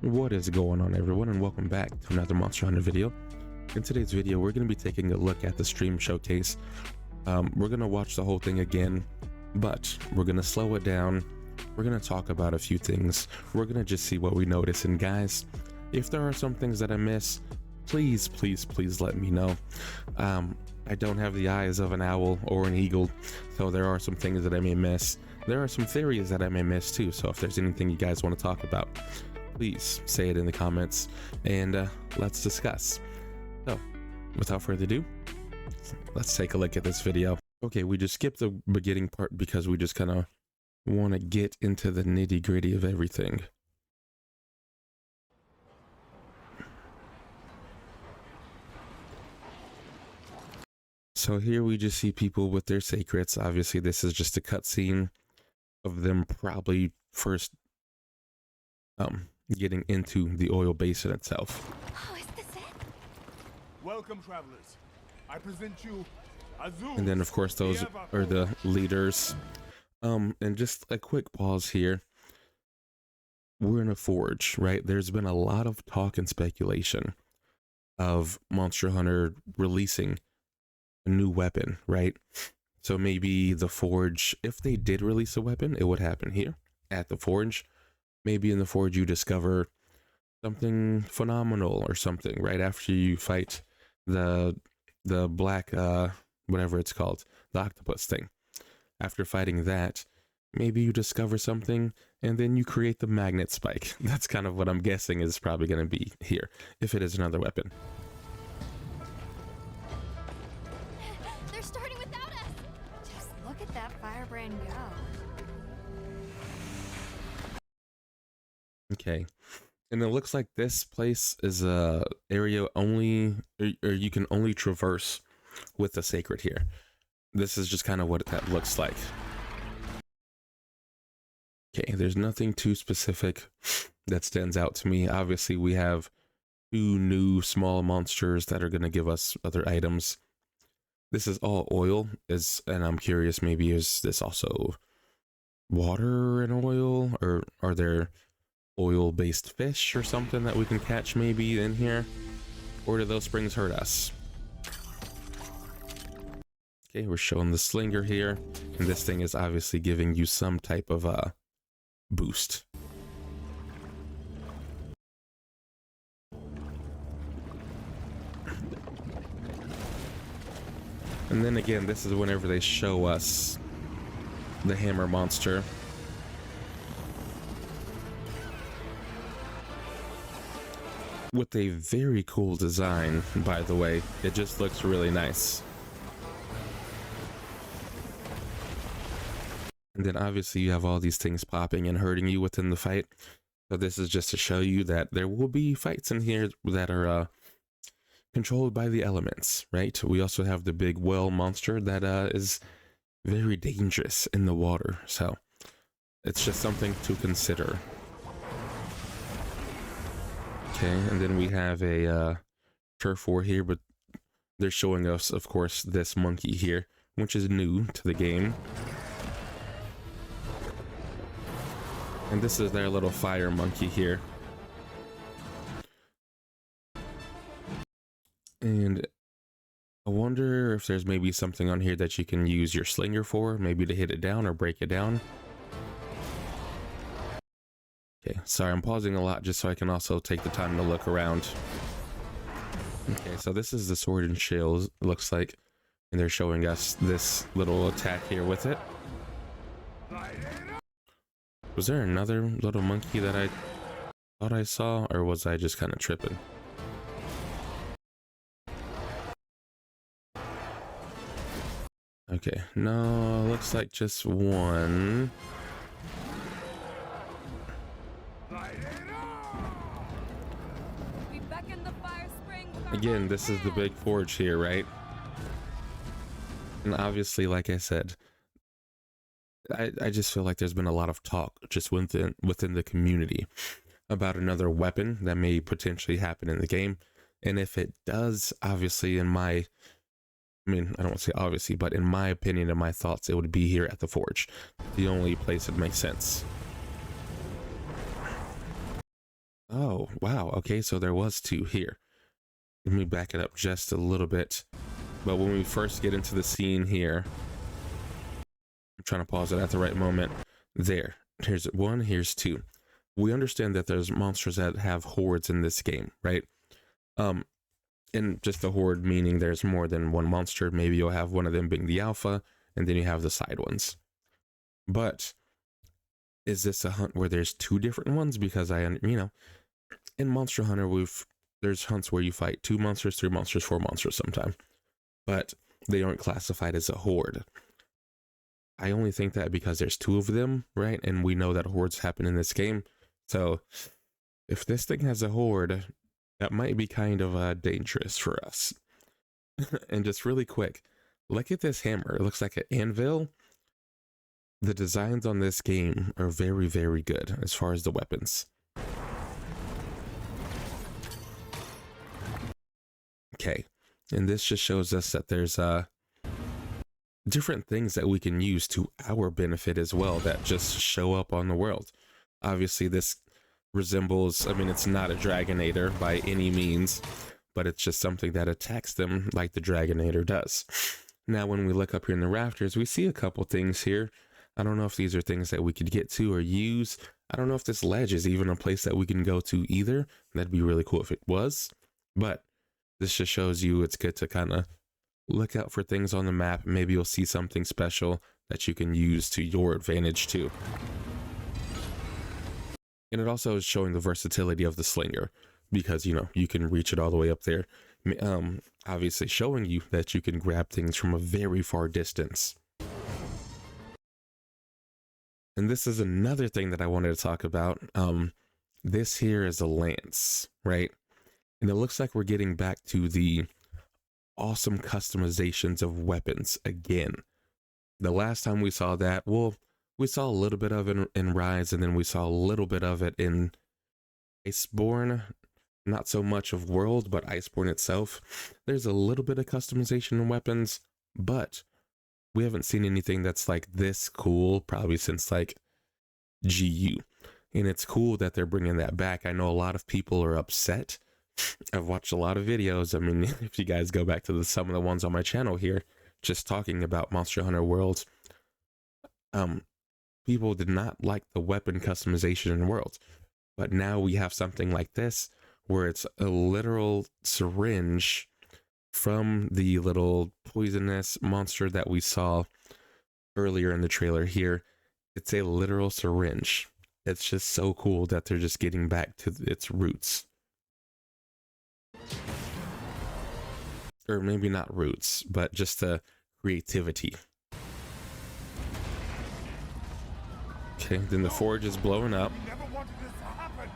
What is going on, everyone, and welcome back to another Monster Hunter video. In today's video, we're going to be taking a look at the stream showcase. We're going to watch the whole thing again, but we're going to slow it down. We're going to talk about a few things. We're going to just see what we notice. And guys, if there are some things that I miss, please let me know. I don't have the eyes of an owl or an eagle, so there are some things that I may miss. There are some theories that I may miss too, so if there's anything you guys want to talk about, please say it in the comments and let's discuss. So without further ado, let's take a look at this video. Okay, we just skipped the beginning part because we just kind of want to get into the nitty-gritty of everything. So here we just see people with their secrets. Obviously this is just a cutscene of them probably first getting into the oil basin itself. Oh, is this it? Welcome, travelers. I present you Azul. And then of course those are the leaders. And just a quick pause here. We're in a forge, right? There's been a lot of talk and speculation of Monster Hunter releasing a new weapon, right? So maybe the forge, if they did release a weapon, it would happen here at the forge. Maybe in the forge you discover something phenomenal or something right after you fight the black whatever it's called, the octopus thing. After fighting that, maybe you discover something and then you create the magnet spike. That's kind of what I'm guessing is probably going to be here if it is another weapon. They're starting without us. Just look at that firebrand go. Okay, and it looks like this place is a area only, or you can only traverse with the sacred here. This is just kind of what that looks like. Okay, there's nothing too specific that stands out to me. Obviously we have two new small monsters that are going to give us other items. This is all oil, and I'm curious, maybe is this also water and oil, or are there oil-based fish or something that we can catch maybe in here, or do those springs hurt us? Okay, we're showing the slinger here, and this thing is obviously giving you some type of boost. And then again, this is whenever they show us the hammer monster. With a very cool design, by the way. It just looks really nice. And then obviously you have all these things popping and hurting you within the fight. So this is just to show you that there will be fights in here that are controlled by the elements, right? We also have the big well monster that is very dangerous in the water. So it's just something to consider. Okay, and then we have a turf war here, but they're showing us, of course, this monkey here, which is new to the game. And this is their little fire monkey here. And I wonder if there's maybe something on here that you can use your slinger for, maybe to hit it down or break it down. Okay, sorry, I'm pausing a lot just so I can also take the time to look around. Okay, so this is the sword and shield, looks like, and they're showing us this little attack here with it. Was there another little monkey that I thought I saw, or was I just kind of tripping? Okay, no, looks like just one. Again, this is the big forge here, right? And obviously, like I said, I just feel like there's been a lot of talk just within the community about another weapon that may potentially happen in the game. And if it does, obviously, I don't want to say obviously, but in my opinion and my thoughts, it would be here at the forge. The only place it makes sense. Oh, wow. Okay, so there was two here. Let me back it up just a little bit. But when we first get into the scene here, I'm trying to pause it at the right moment. There. Here's one, here's two. We understand that there's monsters that have hordes in this game, right? And just the horde meaning there's more than one monster. Maybe you'll have one of them being the alpha, and then you have the side ones. But is this a hunt where there's two different ones? Because in Monster Hunter, there's hunts where you fight 2 monsters, 3 monsters, 4 monsters sometimes, but they aren't classified as a horde. I only think that because there's 2 of them, right? And we know that hordes happen in this game. So if this thing has a horde, that might be kind of dangerous for us. And just really quick, look at this hammer. It looks like an anvil. The designs on this game are very, very good as far as the weapons. Okay, and this just shows us that there's different things that we can use to our benefit as well that just show up on the world. Obviously, this resembles, it's not a Dragonator by any means, but it's just something that attacks them like the Dragonator does. Now, when we look up here in the rafters, we see a couple things here. I don't know if these are things that we could get to or use. I don't know if this ledge is even a place that we can go to either. That'd be really cool if it was, but this just shows you it's good to kind of look out for things on the map. Maybe you'll see something special that you can use to your advantage too. And it also is showing the versatility of the slinger because, you can reach it all the way up there. Obviously showing you that you can grab things from a very far distance. And this is another thing that I wanted to talk about. This here is a lance, right? And it looks like we're getting back to the awesome customizations of weapons again. The last time we saw that, we saw a little bit of it in Rise, and then we saw a little bit of it in Iceborne. Not so much of World, but Iceborne itself. There's a little bit of customization in weapons, but we haven't seen anything that's like this cool probably since like GU. And it's cool that they're bringing that back. I know a lot of people are upset. I've watched a lot of videos. If you guys go back to some of the ones on my channel here, just talking about Monster Hunter Worlds, people did not like the weapon customization in Worlds. But now we have something like this, where it's a literal syringe from the little poisonous monster that we saw earlier in the trailer here. It's a literal syringe. It's just so cool that they're just getting back to its roots. Or maybe not roots, but just the creativity. Okay, then the forge is blowing up. We never wanted this to happen.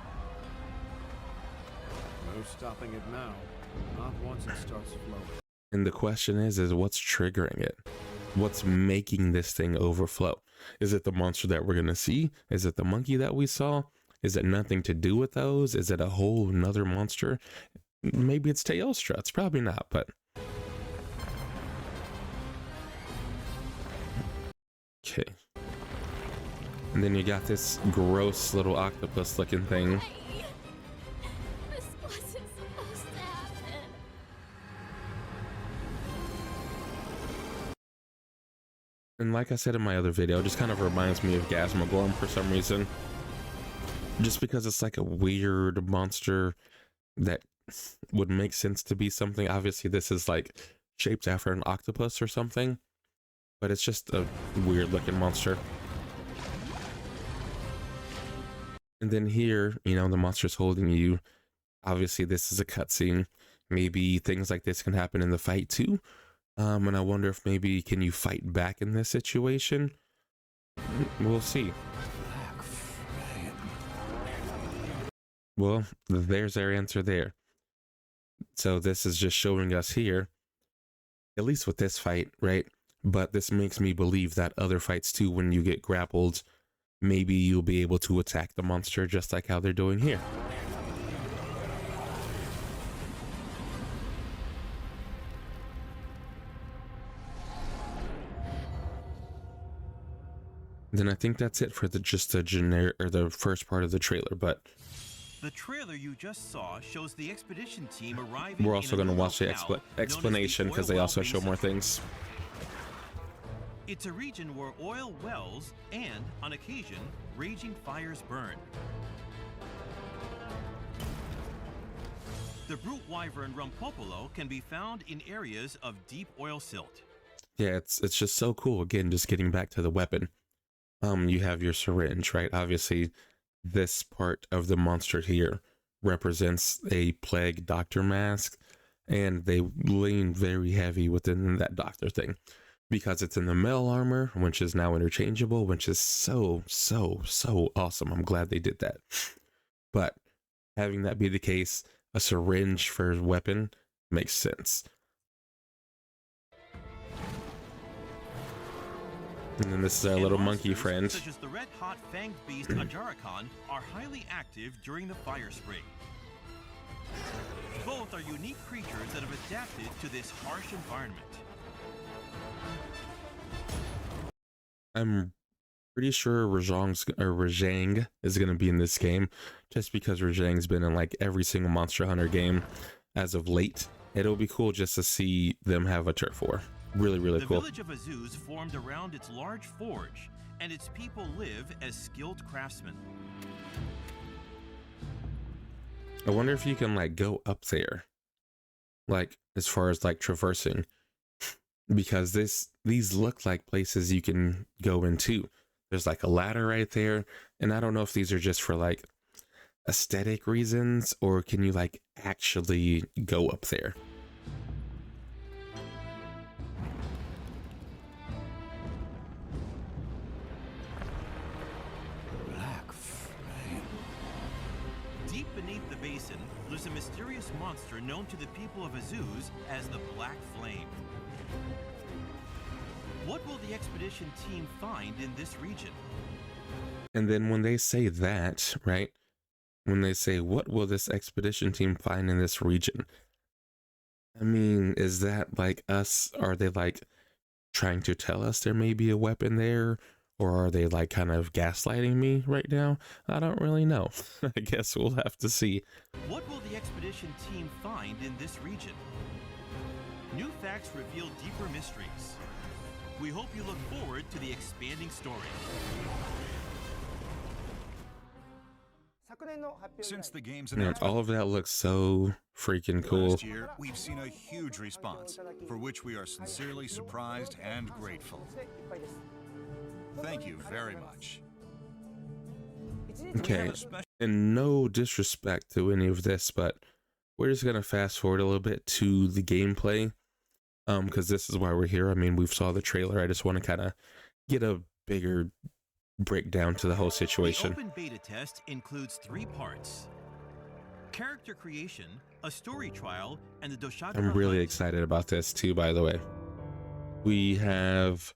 No stopping it now. Not once it starts flowing. And the question is what's triggering it? What's making this thing overflow? Is it the monster that we're going to see? Is it the monkey that we saw? Is it nothing to do with those? Is it a whole another monster? Maybe it's Teostra. It's probably not, but... Okay. And then you got this gross little octopus looking thing. Hey, this wasn't supposed to happen. And like I said in my other video, it just kind of reminds me of Gasmogorm for some reason. Just because it's like a weird monster that would make sense to be something. Obviously this is like shaped after an octopus or something, but it's just a weird looking monster. And then here, the monster's holding you. Obviously this is a cutscene. Maybe things like this can happen in the fight too. And I wonder if maybe can you fight back in this situation? We'll see. Well, there's our answer there. So this is just showing us here, at least with this fight, right? But this makes me believe that other fights too, when you get grappled, maybe you'll be able to attack the monster just like how they're doing here. Then I think that's it for the generic or the first part of the trailer, but The trailer you just saw shows the expedition team arriving. We're also going to watch the explanation because they also show more things. It's a region where oil wells and, on occasion, raging fires burn. The brute wyvern Rumpopolo can be found in areas of deep oil silt. Yeah, it's just so cool. Again, just getting back to the weapon. You have your syringe, right? Obviously, this part of the monster here represents a plague doctor mask, and they lean very heavy within that doctor thing because it's in the metal armor, which is now interchangeable, which is so awesome. I'm glad they did that. But having that be the case, a syringe for a weapon makes sense. And then this is our little monkey friend. Such as the red-hot fanged beast Ajarakon are highly active during the fire spring. Both are unique creatures that have adapted to this harsh environment. I'm pretty sure Rajang is going to be in this game, just because Rajang's been in like every single Monster Hunter game as of late. It'll be cool just to see them have a turf war. Really cool. The village of Azuz formed around its large forge, and its people live as skilled craftsmen. I wonder if you can like go up there, like as far as like traversing, because these look like places you can go into. There's like a ladder right there, and I don't know if these are just for like aesthetic reasons, or can you like actually go up there? Deep beneath the basin lives a mysterious monster known to the people of Azuz as the Black Flame. What will the expedition team find in this region? And then when they say that, right? When they say, what will this expedition team find in this region? I mean, is that like us? Are they like trying to tell us there may be a weapon there? Or are they like kind of gaslighting me right now? I don't really know. I guess we'll have to see. What will the expedition team find in this region? New facts reveal deeper mysteries. We hope you look forward to the expanding story. Since the game's Man, all of that looks so freaking cool. last year, we've seen a huge response, for which we are sincerely surprised and grateful. Thank you very much. Okay, and no disrespect to any of this, but we're just gonna fast forward a little bit to the gameplay, because this is why we're here. I mean, we've saw the trailer. I just want to kind of get a bigger breakdown to the whole situation. The open beta test includes 3 parts: character creation, a story trial, and the Doshagara. I'm really excited about this too, by the way. We have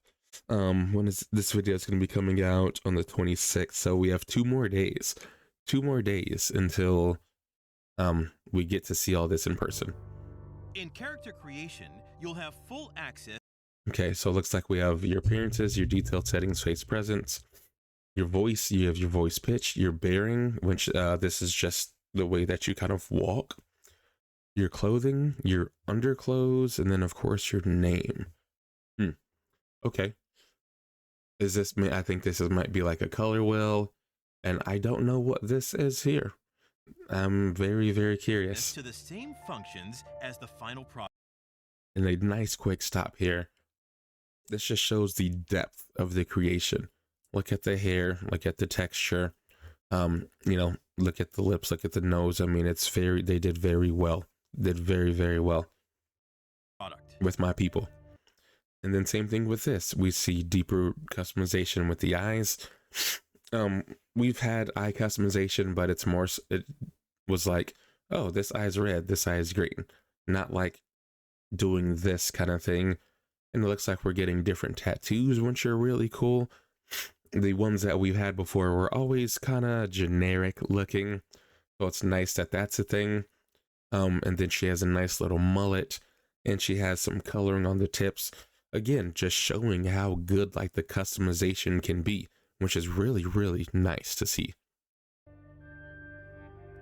when is this video is going to be coming out? On the 26th, so we have 2 more days until we get to see all this in person. In character creation, you'll have full access. Okay, so it looks like we have your appearances, your detailed settings, face presence, your voice. You have your voice pitch, your bearing, which this is just the way that you kind of walk, your clothing, your underclothes, and then of course your name. Okay, is this me? I think this might be like a color wheel, and I don't know what this is here. I'm very curious. To the same functions as the final product. And a nice quick stop here. This just shows the depth of the creation. Look at the hair, look at the texture, you know, look at the lips, look at the nose. I mean, it's they did very well. Did very well with my people. And then same thing with this. We see deeper customization with the eyes. We've had eye customization, but it's more, it was like, oh, this eye's red, this eye is green. Not like doing this kind of thing. And it looks like we're getting different tattoos, which are really cool. The ones that we've had before were always kind of generic looking, so it's nice that that's a thing. And then she has a nice little mullet, and she has some coloring on the tips. Again, just showing how good like the customization can be, which is really nice to see.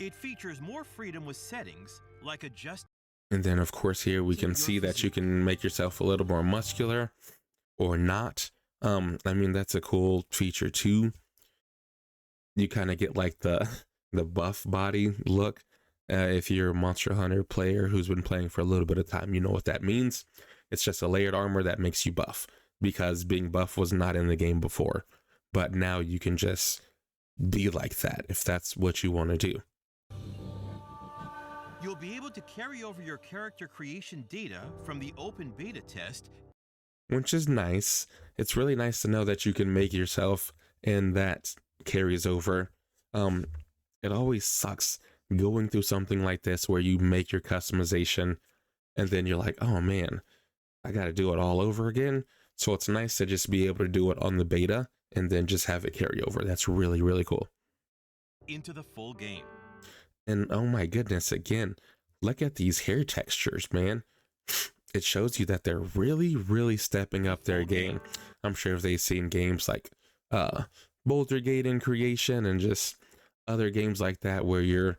It features more freedom with settings like adjust. And then of course here we can see that you can make yourself a little more muscular or not. I mean, that's a cool feature too. You kind of get like the buff body look. If you're a Monster Hunter player who's been playing for a little bit of time, you know what that means. It's just a layered armor that makes you buff, because being buff was not in the game before, but now you can just be like that if that's what you want to do. You'll be able to carry over your character creation data from the open beta test, Which is nice. It's really nice to know that you can make yourself and that carries over. It always sucks going through something like this where you make your customization and then you're like, oh man, I got to do it all over again. So it's nice to just be able to do it on the beta and then just have it carry over. That's really, really cool. into the full game. And oh my goodness, again, look at these hair textures, man. It shows you that they're really, really stepping up their game. I'm sure if they've seen games like Boulder Gate in Creation and just other games like that where your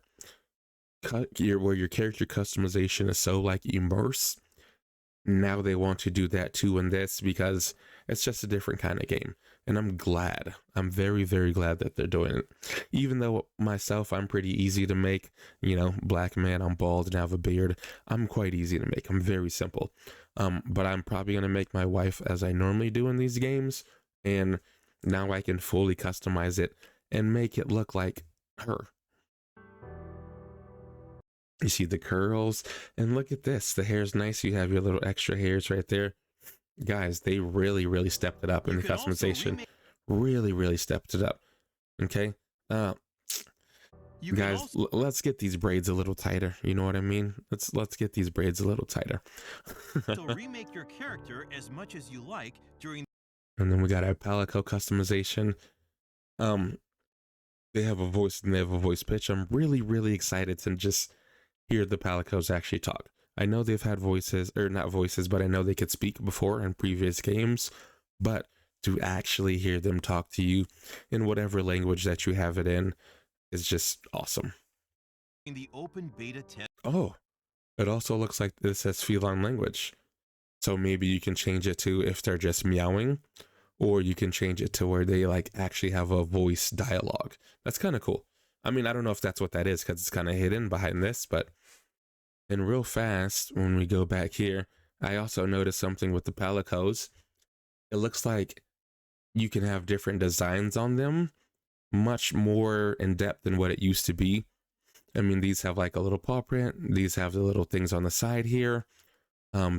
character customization is so like immerse, now they want to do that too in this, because it's just a different kind of game. And I'm very, very glad that they're doing it. Even though myself, I'm pretty easy to make, you know, black man, I'm bald and have a beard. I'm quite easy to make. I'm very simple. But I'm probably going to make my wife as I normally do in these games. And now I can fully customize it and make it look like her. You see the curls, and look at this. The hair's nice. You have your little extra hairs right there. Guys, they really, really stepped it up in the customization. Really, really stepped it up. Okay. Guys, let's get these braids a little tighter. You know what I mean? Let's get these braids a little tighter. So remake your character as much as you like during. And then we got our palico customization. They have a voice and they have a voice pitch. I'm really, really excited to just hear the palicos actually talk. I know they've had voices, or not voices, but I know they could speak before in previous games, but to actually hear them talk to you in whatever language that you have it in is just awesome. In the open beta test. Oh, it also looks like this has feline language. So maybe you can change it to if they're just meowing, or you can change it to where they like actually have a voice dialogue. That's kind of cool. I mean, I don't know if that's what that is because it's kind of hidden behind this, but. And real fast, when we go back here, I also noticed something with the palicos. It looks like you can have different designs on them, much more in depth than what it used to be. I mean, these have like a little paw print. These have the little things on the side here.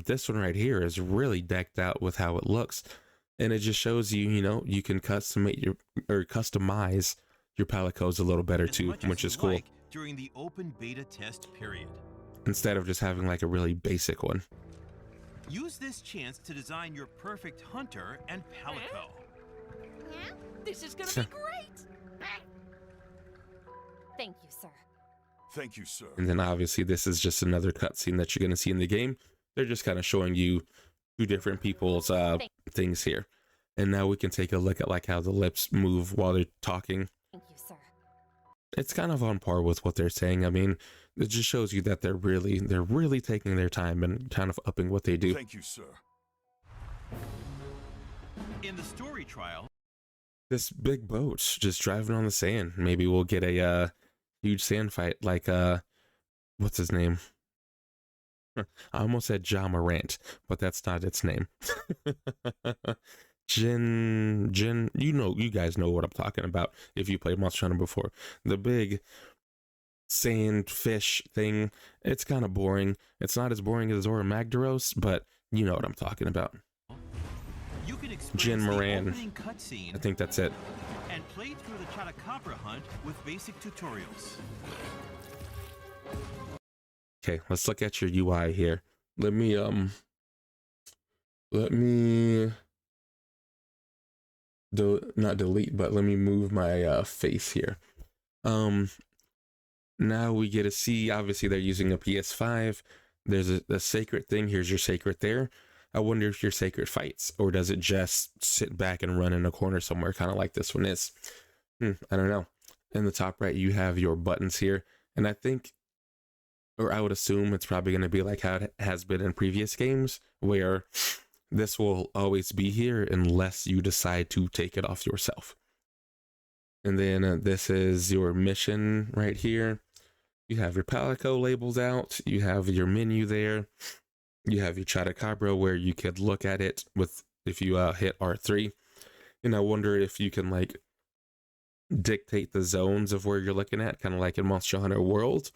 This one right here is really decked out with how it looks. And it just shows you, you know, you can customize your palicos a little better too, which is cool. During the open beta test period. Instead of just having like a really basic one. Use this chance to design your perfect hunter and palico. Yeah? This is gonna be great! Thank you, sir. Thank you, sir. And then obviously this is just another cutscene that you're going to see in the game. They're just kind of showing you two different people's things here. And now we can take a look at like how the lips move while they're talking. Thank you, sir. It's kind of on par with what they're saying. I mean, it just shows you that they're really taking their time and kind of upping what they do. Thank you, sir. In the story trial, This big boat's just driving on the sand. Maybe we'll get a huge sand fight like what's his name? I almost said Ja Morant, but that's not its name. Jin, you guys know what I'm talking about if you played Monster Hunter before. The big sand fish thing. It's kind of boring. It's not as boring as Zora Magdaros, but you know what I'm talking about. you can Jin experience the Moran. opening cutscene I think that's it. and play through the Chotacabra hunt with basic tutorials. Okay, let's look at your UI here. Let me not delete, but let me move my face here. Now we get to see, obviously they're using a PS5. There's a sacred thing. Here's your sacred there. I wonder if your sacred fights, or does it just sit back and run in a corner somewhere, kind of like this one is. I don't know. In the top right, you have your buttons here. And I think, or I would assume, it's probably going to be like how it has been in previous games, where this will always be here unless you decide to take it off yourself. And then this is your mission right here. You have your Palico labels out. You have your menu there. You have your Chatacabra where you could look at it with, if you hit R3. And I wonder if you can like dictate the zones of where you're looking at, kind of like in Monster Hunter World,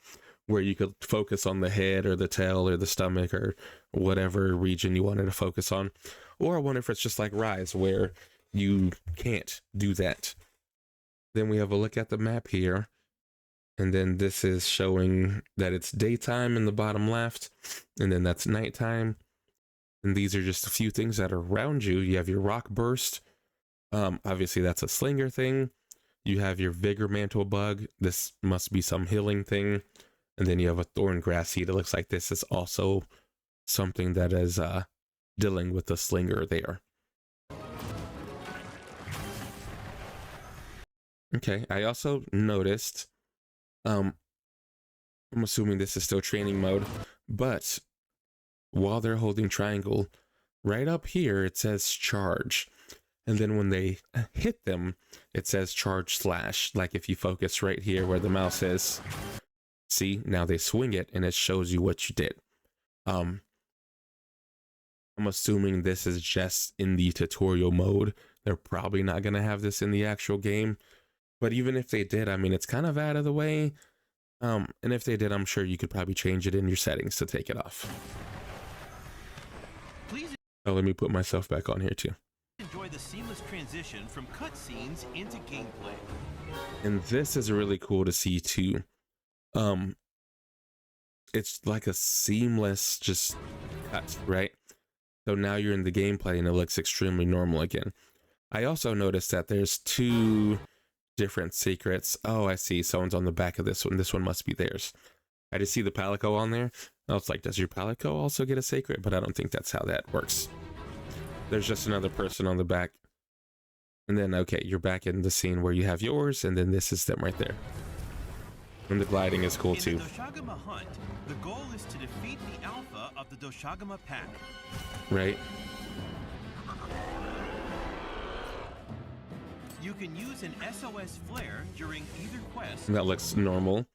where you could focus on the head or the tail or the stomach or whatever region you wanted to focus on. Or I wonder if it's just like Rise, where you can't do that. Then we have a look at the map here. And then this is showing that it's daytime in the bottom left. And then that's nighttime. And these are just a few things that are around you. You have your rock burst. Obviously that's a slinger thing. You have your vigor mantle bug. This must be some healing thing. And then you have a thorn grass seed. It looks like this is also something that is dealing with the slinger there. Okay, I also noticed, I'm assuming this is still training mode, but while they're holding triangle, right up here it says charge. And then when they hit them, it says charge slash. Like if you focus right here where the mouse is, see, now they swing it and it shows you what you did. I'm assuming this is just in the tutorial mode. They're probably not going to have this in the actual game. But even if they did, I mean, it's kind of out of the way. And if they did, I'm sure you could probably change it in your settings to take it off. Please Oh, let me put myself back on here too. enjoy the seamless transition from cutscenes into gameplay. And this is really cool to see too. It's like a seamless just cut, right? So now you're in the gameplay and it looks extremely normal again. I also noticed that there's two different secrets. Oh, I see. Someone's on the back of this one. This one must be theirs. I just see the Palico on there. I was like, does your Palico also get a secret? But I don't think that's how that works. There's just another person on the back. And then, okay, you're back in the scene where you have yours, and then this is them right there. And the gliding is cool too. In the Doshagama hunt, the goal is to defeat the alpha of the Doshagama pack. Right? You can use an SOS flare during either quest. And that looks normal.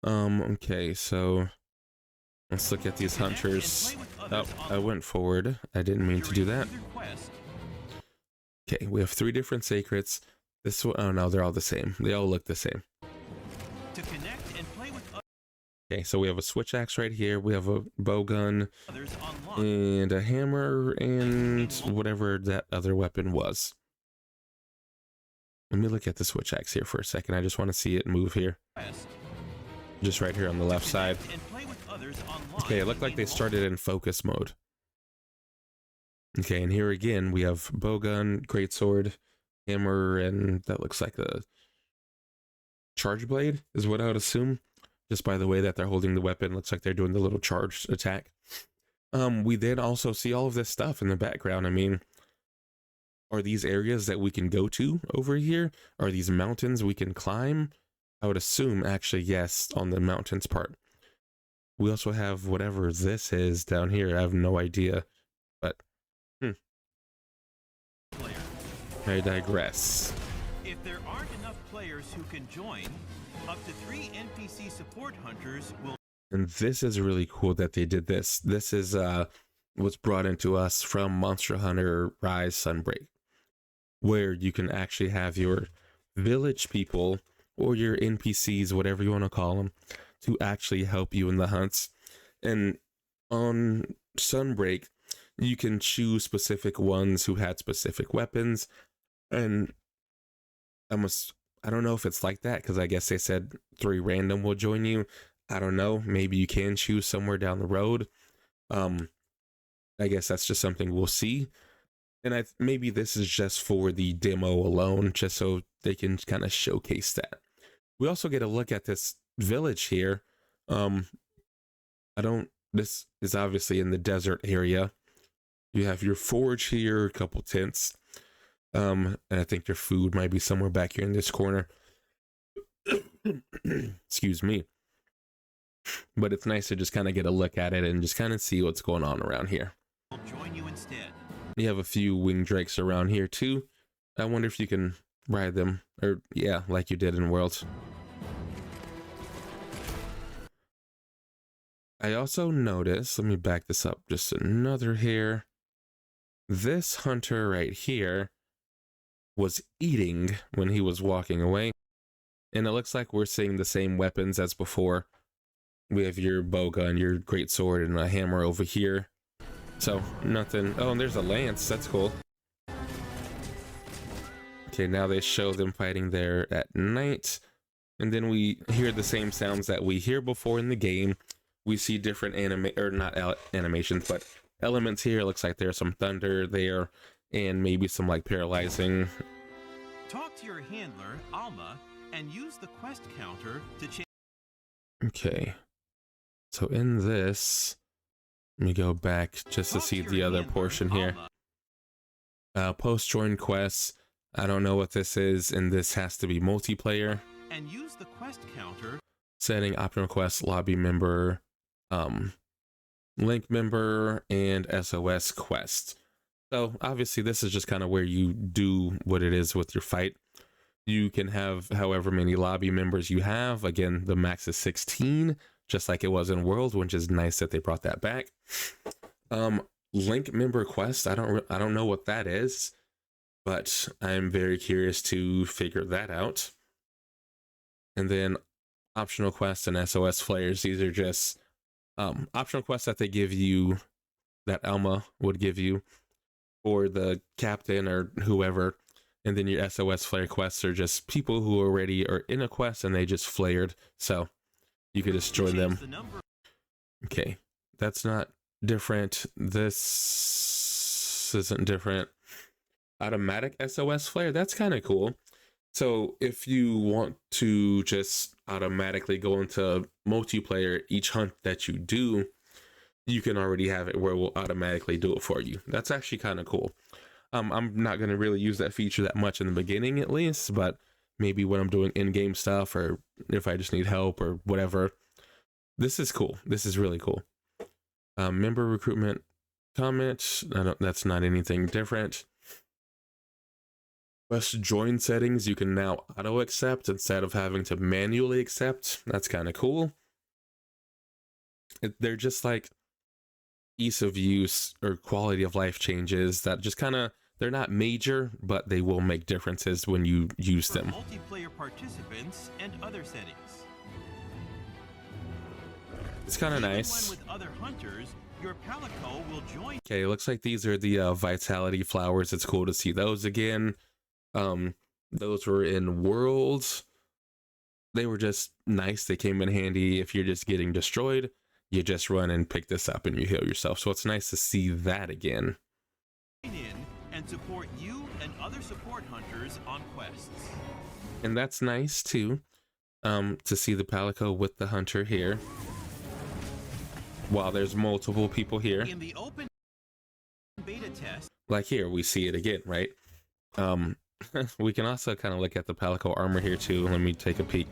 Okay, so let's look at these hunters. Oh, I went forward. I didn't mean to do that. Okay, we have 3 different secrets. This one, oh no, they're all the same. They all look the same. To connect and play with Okay, so we have a switch axe right here. We have a bow gun others online. and a hammer and whatever that other weapon was. Let me look at the switch axe here for a second. I just want to see it move here. Just right here on the left side. Okay, it looked like they started in focus mode. Okay, and here again, we have bowgun, greatsword, hammer, and that looks like a charge blade is what I would assume. Just by the way that they're holding the weapon, looks like they're doing the little charged attack. We then also see all of this stuff in the background. I mean, are these areas that we can go to over here? Are these mountains we can climb? I would assume actually yes on the mountains part. We also have whatever this is down here. I have no idea, but I digress. If there aren't enough players who can join, up to 3 NPC support hunters will. And this is really cool that they did this. This is what's brought into us from Monster Hunter Rise Sunbreak, where you can actually have your village people or your NPCs, whatever you want to call them, to actually help you in the hunts. And on Sunbreak, you can choose specific ones who had specific weapons. And I don't know if it's like that, because I guess they said 3 random will join you. I don't know. Maybe you can choose somewhere down the road. I guess that's just something we'll see. And maybe this is just for the demo alone, just so they can kind of showcase that. We also get a look at this village here. This is obviously in the desert area. You have your forge here, a couple tents. And I think your food might be somewhere back here in this corner. Excuse me. but it's nice to just kind of get a look at it and just kind of see what's going on around here. We'll join you instead. You have a few wing drakes around here too. I wonder if you can ride them, or yeah, like you did in Worlds. I also noticed, let me back this up just another hair. This hunter right here was eating when he was walking away. And it looks like we're seeing the same weapons as before. We have your bow gun, your great sword, and a hammer over here. So nothing. Oh, and there's a lance. That's cool. Okay, now they show them fighting there at night. And then we hear the same sounds that we hear before in the game. We see different animations, but elements here. It looks like there's some thunder there and maybe some like paralyzing. Talk to your handler, Alma, and use the quest counter to change. Okay. So in this, let me go back just to see the other portion here. Post join quests. I don't know what this is, and this has to be multiplayer. And use the quest counter. Setting optional quests, lobby member, link member, and SOS quest. So obviously this is just kind of where you do what it is with your fight. You can have however many lobby members you have. Again, the max is 16, just like it was in World, which is nice that they brought that back. Link member quest, I don't know what that is, but I'm very curious to figure that out. And then optional quests and SOS flares, these are just optional quests that they give you, that Alma would give you, or the captain or whoever. And then your SOS flare quests are just people who already are in a quest and they just flared, so you could just join them. Okay, that's not different. This isn't different. Automatic SOS flare, that's kind of cool. So if you want to just automatically go into multiplayer, each hunt that you do, you can already have it where it will automatically do it for you. That's actually kind of cool. I'm not going to really use that feature that much in the beginning, at least, but maybe when I'm doing in-game stuff, or if I just need help or whatever. This is cool. This is really cool. Member recruitment comment. That's not anything different. Quest join settings, you can now auto accept instead of having to manually accept. That's kind of cool. They're just like ease of use or quality of life changes that just kind of, they're not major, but they will make differences when you use them. Multiplayer participants and other settings. It's kind of nice. With other hunters, your Palico will join. Okay, it looks like these are the vitality flowers. It's cool to see those again. Those were in Worlds. They were just nice. They came in handy if you're just getting destroyed. You just run and pick this up and you heal yourself. So it's nice to see that again. In and support you and other support hunters on quests. And that's nice too. To see the Palico with the hunter here. While there's multiple people here. In the open beta test. Like here, we see it again, right? We can also kind of look at the Palico armor here too. Let me take a peek.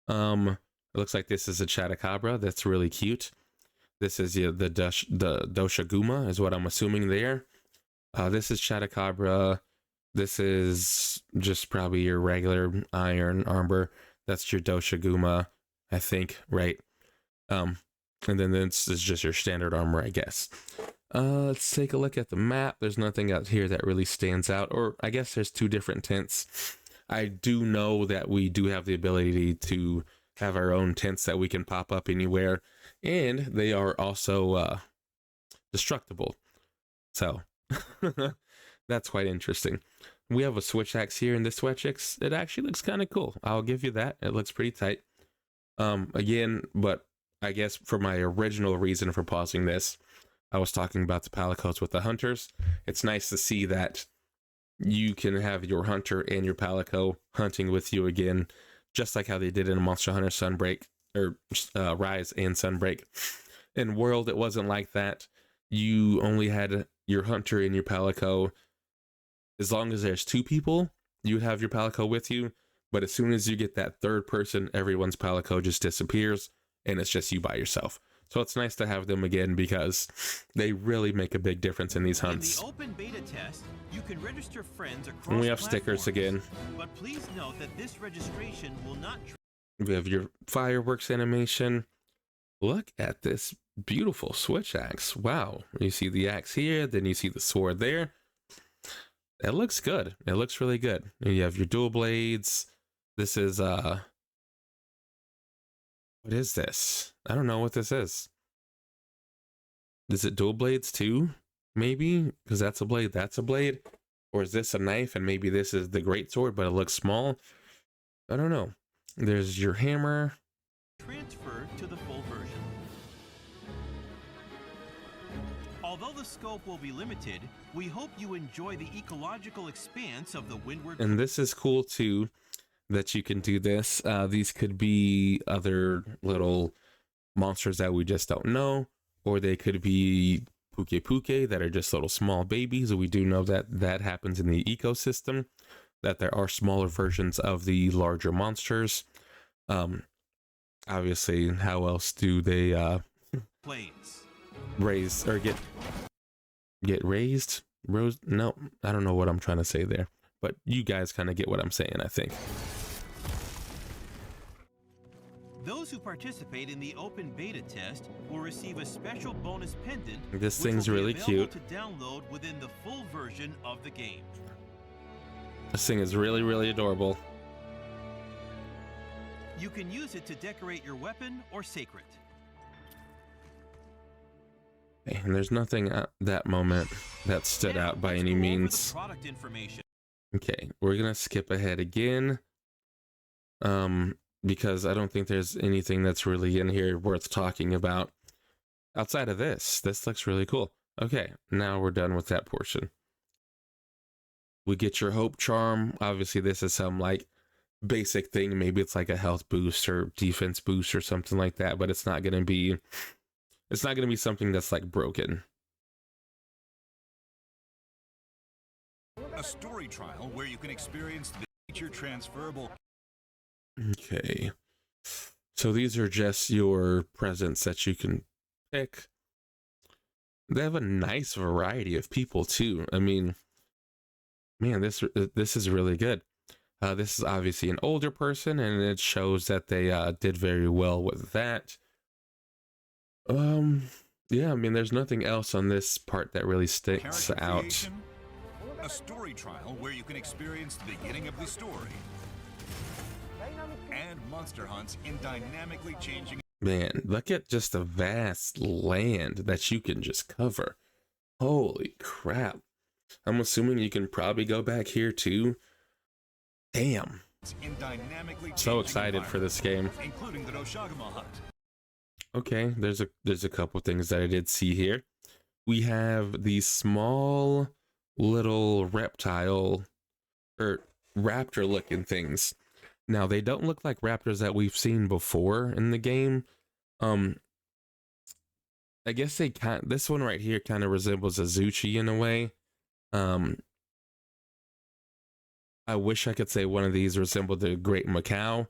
It looks like this is a Chatacabra. That's really cute. This is the Doshaguma is what I'm assuming there. This is Chatacabra. This is just probably your regular iron armor. That's your Doshaguma, I think, right? And then this is just your standard armor, I guess. Let's take a look at the map. There's nothing out here that really stands out, or I guess there's two different tents. I do know that we do have the ability to have our own tents that we can pop up anywhere, and they are also destructible. So that's quite interesting. We have a switch axe here, and this switch axe, it actually looks kind of cool. I'll give you that. It looks pretty tight. Again, but I guess for my original reason for pausing this, I was talking about the Palicos with the hunters. It's nice to see that you can have your hunter and your Palico hunting with you again, just like how they did in Monster Hunter Sunbreak, or Rise and Sunbreak. In World, it wasn't like that. You only had your hunter and your Palico. As long as there's two people, you would have your Palico with you. But as soon as you get that third person, everyone's Palico just disappears and it's just you by yourself. So it's nice to have them again because they really make a big difference in these hunts. In the open beta test, you can register friends across And we have stickers again. But please note that this registration will not. We have your fireworks animation. Look at this beautiful switch axe. Wow. You see the axe here, then you see the sword there. It looks good. It looks really good. And you have your dual blades. This is what is this? I don't know what this is. Is it dual blades too? Maybe? Because that's a blade, that's a blade. Or is this a knife and maybe this is the great sword, but it looks small? I don't know. There's your hammer. Transfer to the full version. Although the scope will be limited, we hope you enjoy the ecological expanse of the windward. And this is cool too, that you can do this. These could be other little monsters that we just don't know, or they could be puke that are just little small babies. We do know that that happens in the ecosystem, that there are smaller versions of the larger monsters. Obviously, how else do they Planes. raise or get raised? No, I don't know what I'm trying to say there, but you guys kind of get what I'm saying, I think. Those who participate in the open beta test will receive a special bonus pendant. This which thing's will be really available cute. to download within the full version of the game. This thing is really, really adorable. You can use it to decorate your weapon or sacred. Okay, and there's nothing at that moment that stood Now, out by let's any go over the means. product information. Okay, we're gonna skip ahead again. Because I don't think there's anything that's really in here worth talking about outside of this. This looks really cool. Okay, now we're done with that portion. We get your hope charm. Obviously, this is some like basic thing. Maybe it's like a health boost or defense boost or something like that, but it's not gonna be something that's like broken. A story trial where you can experience the feature transferable. Okay, so these are just your presents that you can pick. They have a nice variety of people too. I mean, man, this is really good. This is obviously an older person, and it shows that they did very well with that. Yeah, I mean, there's nothing else on this part that really sticks Character out. creation, a story trial where you can experience the beginning of the story, and monster hunts in dynamically changing. Man, look at just the vast land that you can just cover. Holy crap. I'm assuming you can probably go back here too. Damn. In dynamically So changing excited for this game. including the Doshagama hut. Okay, there's a couple things that I did see here. We have these small little reptile or raptor looking things. Now they don't look like raptors that we've seen before in the game. I guess this one right here kind of resembles a Zuchi in a way. I wish I could say one of these resembled the Great Macau,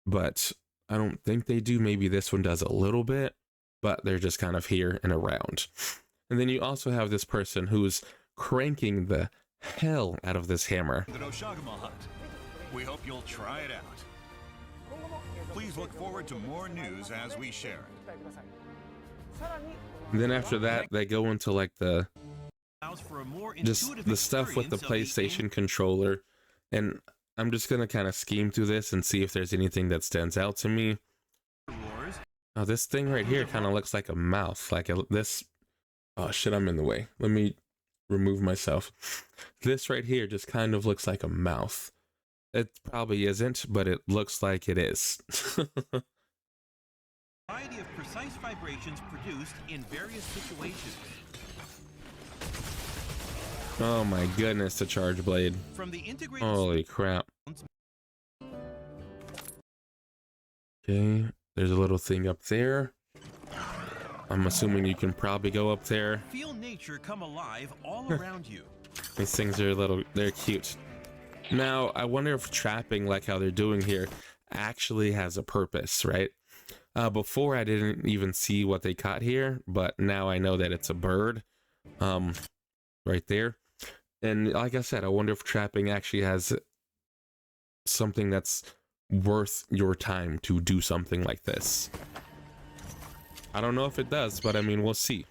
but I don't think they do. Maybe this one does a little bit, but they're just kind of here and around. And then you also have this person who's cranking the hell out of this hammer. The Doshagama hut. We hope you'll try it out. Please look forward to more news as we share it. And then after that, they go into like the Allows for a more just intuitive the stuff with the experience of PlayStation controller. And I'm just gonna kind of scheme through this and see if there's anything that stands out to me. Wars. Oh, this thing right here kind of looks like a mouth. Oh shit, I'm in the way. Let me remove myself. This right here just kind of looks like a mouth. It probably isn't, but it looks like it is. Variety of precise vibrations produced in various situations. Oh my goodness, the charge blade. From the integrated Holy crap. Okay, there's a little thing up there. I'm assuming you can probably go up there. feel nature come alive all around you. These things are they're cute. Now, I wonder if trapping like how they're doing here actually has a purpose, right? Before I didn't even see what they caught here, but now I know that it's a bird, right there. And like I said, I wonder if trapping actually has something that's worth your time to do something like this. I don't know if it does, but I mean, we'll see.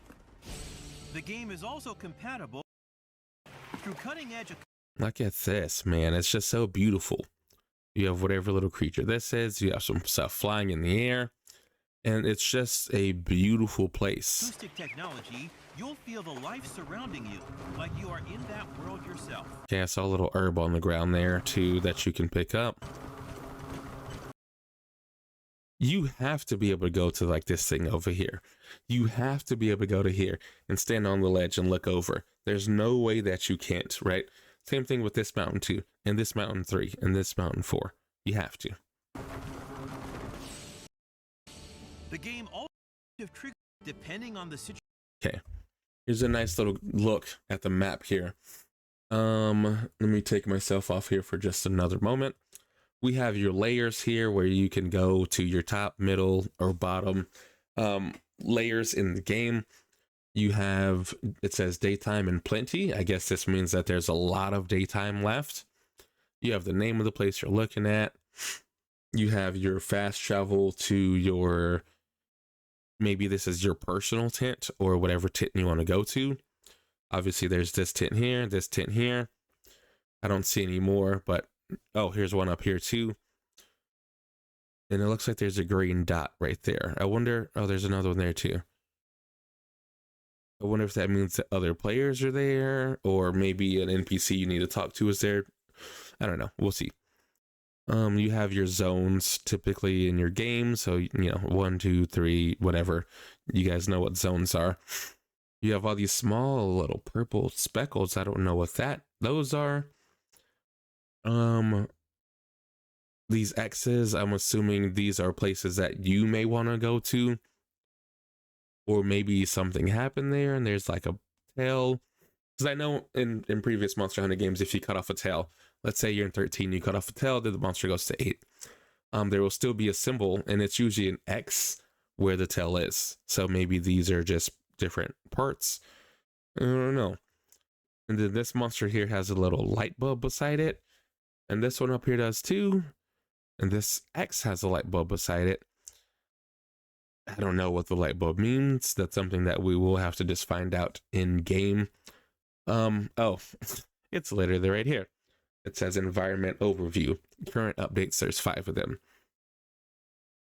The game is also compatible through cutting-edge. Look at this, man. It's just so beautiful. You have whatever little creature this is. You have some stuff flying in the air. And it's just a beautiful place. Acoustic technology, you'll feel the life surrounding you, like you are in that world yourself. Okay, I saw a little herb on the ground there too that you can pick up. You have to be able to go to like this thing over here. You have to be able to go to here and stand on the ledge and look over. There's no way that you can't, right? Same thing with this mountain 2 and this mountain 3 and this mountain 4. You have to. The game also triggers depending on the situation. Okay, here's a nice little look at the map here. Let me take myself off here for just another moment. We have your layers here where you can go to your top, middle, or bottom layers in the game. You have, it says daytime and plenty. I guess this means that there's a lot of daytime left. You have the name of the place you're looking at. You have your fast travel to your, maybe this is your personal tent or whatever tent you want to go to. Obviously there's this tent here, this tent here. I don't see any more, but oh, here's one up here too. And it looks like there's a green dot right there. I wonder, oh, there's another one there too. I wonder if that means that other players are there, or maybe an NPC you need to talk to is there. I don't know. We'll see. You have your zones typically in your game. So, you know, 1, 2, 3, whatever. You guys know what zones are. You have all these small little purple speckles. I don't know what those are. These X's, I'm assuming these are places that you may want to go to. Or maybe something happened there and there's like a tail. Because I know in previous Monster Hunter games, if you cut off a tail, let's say you're in 13, you cut off a tail, then the monster goes to 8. There will still be a symbol, and it's usually an X where the tail is. So maybe these are just different parts. I don't know. And then this monster here has a little light bulb beside it. And this one up here does too. And this X has a light bulb beside it. I don't know what the light bulb means. That's something that we will have to just find out in game. Oh, it's literally right here. It says environment overview. Current updates, there's 5 of them.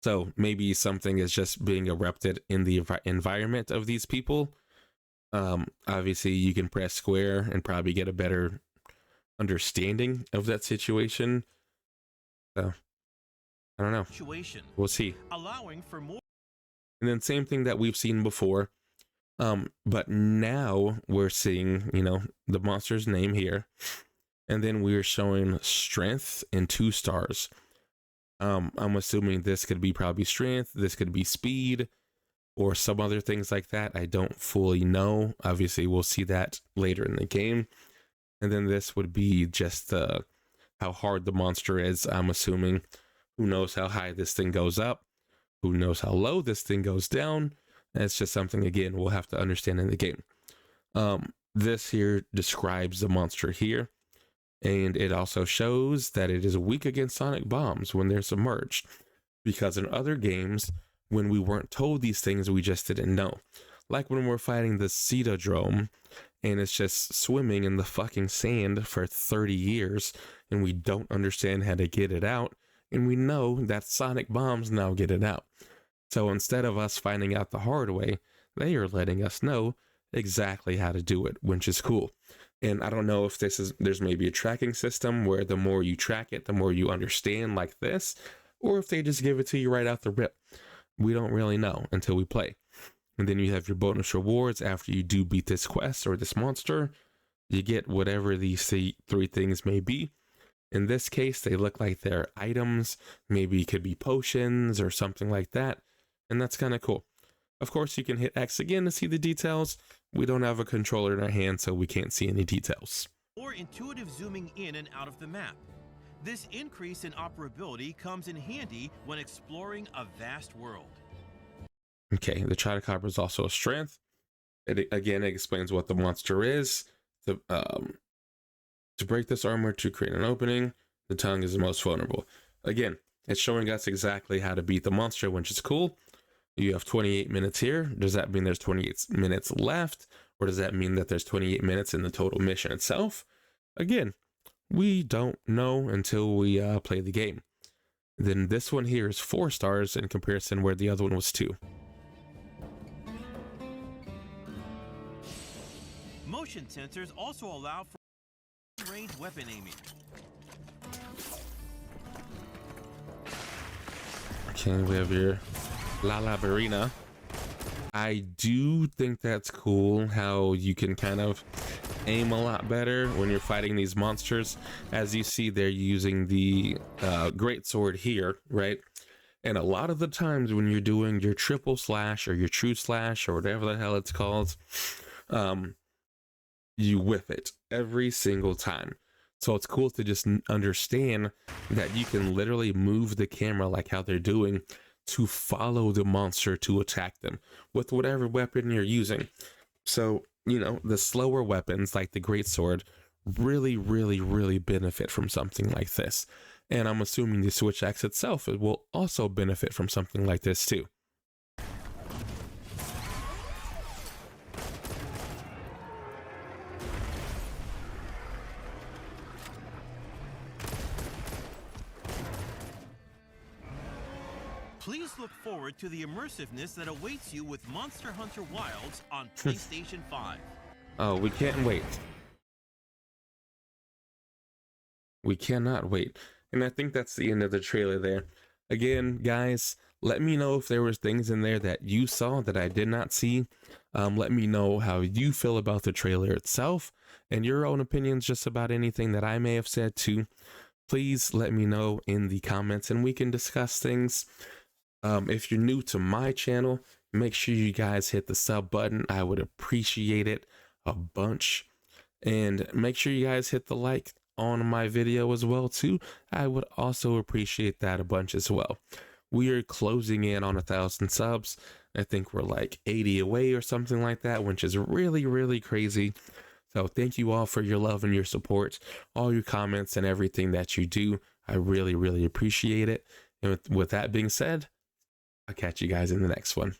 So maybe something is just being erupted in the environment of these people. Obviously you can press square and probably get a better understanding of that situation. So I don't know. We'll see. Allowing for more. And then same thing that we've seen before. But now we're seeing, you know, the monster's name here. And then we're showing strength and 2 stars. I'm assuming this could be probably strength. This could be speed or some other things like that. I don't fully know. Obviously, we'll see that later in the game. And then this would be just how hard the monster is, I'm assuming. Who knows how high this thing goes up? Who knows how low this thing goes down? It's just something, again, we'll have to understand in the game. This here describes the monster here. And it also shows that it is weak against sonic bombs when they're submerged. Because in other games, when we weren't told these things, we just didn't know. Like when we're fighting the Cetadrome, and it's just swimming in the fucking sand for 30 years, and we don't understand how to get it out. And we know that sonic bombs now get it out. So instead of us finding out the hard way, they are letting us know exactly how to do it, which is cool. And I don't know if there's maybe a tracking system where the more you track it, the more you understand like this, or if they just give it to you right out the rip. We don't really know until we play. And then you have your bonus rewards after you do beat this quest or this monster. You get whatever these 3 things may be. In this case, they look like they're items. Maybe it could be potions or something like that. And that's kind of cool. Of course, you can hit X again to see the details. We don't have a controller in our hand, so we can't see any details. Or intuitive zooming in and out of the map. This increase in operability comes in handy when exploring a vast world. Okay, the Chidacobra is also a strength. It explains what the monster is. To break this armor to create an opening, the tongue is the most vulnerable. Again, it's showing us exactly how to beat the monster, which is cool. You have 28 minutes here. Does that mean there's 28 minutes left? Or does that mean that there's 28 minutes in the total mission itself? Again, we don't know until we play the game. Then this one here is 4 stars in comparison where the other one was 2. Motion sensors also allow for range weapon aiming. Okay, we have your La Labarina. I do think that's cool how you can kind of aim a lot better when you're fighting these monsters. As you see, they're using the great sword here, right? And a lot of the times when you're doing your triple slash or your true slash or whatever the hell it's called, you whiff it every single time. So it's cool to just understand that you can literally move the camera like how they're doing to follow the monster to attack them with whatever weapon you're using. So, you know, the slower weapons like the greatsword really benefit from something like this. And I'm assuming the Switch Axe itself will also benefit from something like this too. Please look forward to the immersiveness that awaits you with Monster Hunter Wilds on PlayStation 5. Oh, we can't wait. We cannot wait. And I think that's the end of the trailer there. Again, guys, let me know if there was things in there that you saw that I did not see. Let me know how you feel about the trailer itself and your own opinions just about anything that I may have said too. Please let me know in the comments and we can discuss things. If you're new to my channel, make sure you guys hit the sub button. I would appreciate it a bunch. And make sure you guys hit the like on my video as well too. I would also appreciate that a bunch as well. We are closing in on 1,000 subs. I think we're like 80 away or something like that, which is really crazy. So thank you all for your love and your support, all your comments and everything that you do. I really appreciate it. And with that being said, I'll catch you guys in the next one.